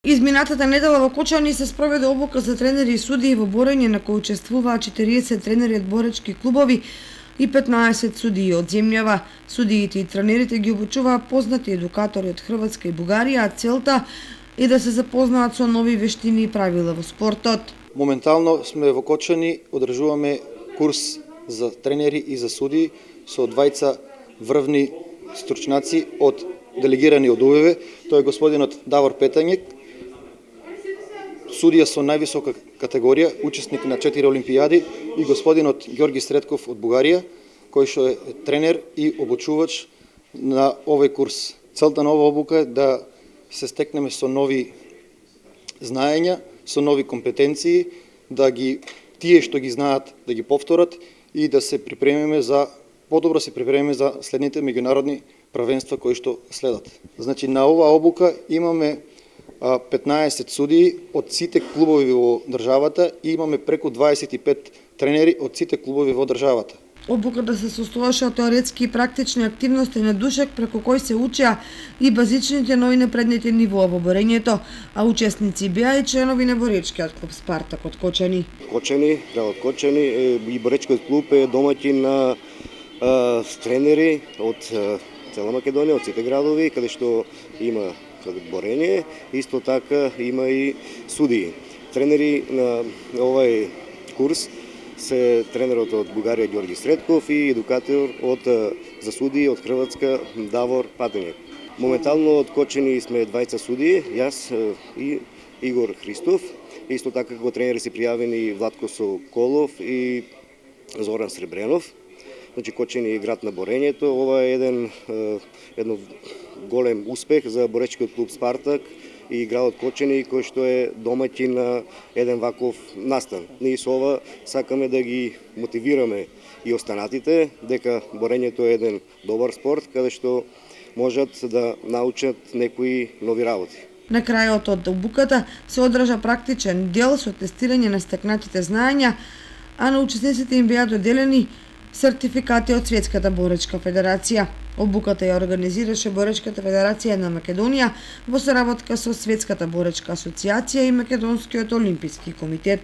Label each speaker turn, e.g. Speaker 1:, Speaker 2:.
Speaker 1: Изминатата недела во Кочани се спроведе обука за тренери и судии во борење на кој учествуваа 40 тренери од боречки клубови и 15 судии од земјава. Судиите и тренерите ги обучуваа познати едукатори од Хрватска и Бугарија, а целта е да се запознаат со нови вештини и правила во спортот.
Speaker 2: Моментално сме во Кочани, одржуваме курс за тренери и за судии со двајца врвни стручнаци од делегирани од УВВ. Тој е господинот Давор Петањек, судија со највисока категорија, учесник на 4 олимпијади, и господинот Ѓорги Средков од Бугарија, кој што е тренер и обучувач на овој курс. Целта на оваа обука е да се стекнеме со нови знаења, со нови компетенции, да ги тие што ги знаат да ги повторат и да се припремиме за подобро се припремиме за следните меѓународни правенства кои што следат. Значи на оваа обука имаме 15 судии од сите клубови во државата и имаме преку 25 тренери од сите клубови во државата.
Speaker 1: Обуката се состоеше од теоретски и практични активности на душек преку кои се учеа и базичните, но и напредните нивоа во борењето, а учесници беа и членови на боречкиот клуб Спартак од Кочани.
Speaker 3: Градот Кочани и боречкиот клуб е домаќин на тренери од цела Македонија, од сите градови, каде што има борење, исто така има и судии. Тренери на овај курс се тренерот од Бугарија Ѓорги Средков и едукатор за судии од Хрватска Давор Петањек. Моментално од Кочани сме двајца судии, јас и Игор Христов. Исто така како тренери се пријавени Владко Соколов и Зоран Сребренов. Значи Кочани е град на борењето. Ова е едно голем успех за боречкиот клуб Спартак и градот Кочани, кој што е домаќин на еден ваков настан. Ние со ова сакаме да ги мотивираме и останатите дека борењето е еден добар спорт каде што можат да научат некои нови работи.
Speaker 1: На крајот од обуката се одржа практичен дел со тестирање на стекнатите знаења, а на учесниците им беа доделени сертификати од Светската боречка федерација. Обуката ја организираше Боречката федерација на Македонија во соработка со Светската боречка асоциација и Македонскиот олимписки комитет.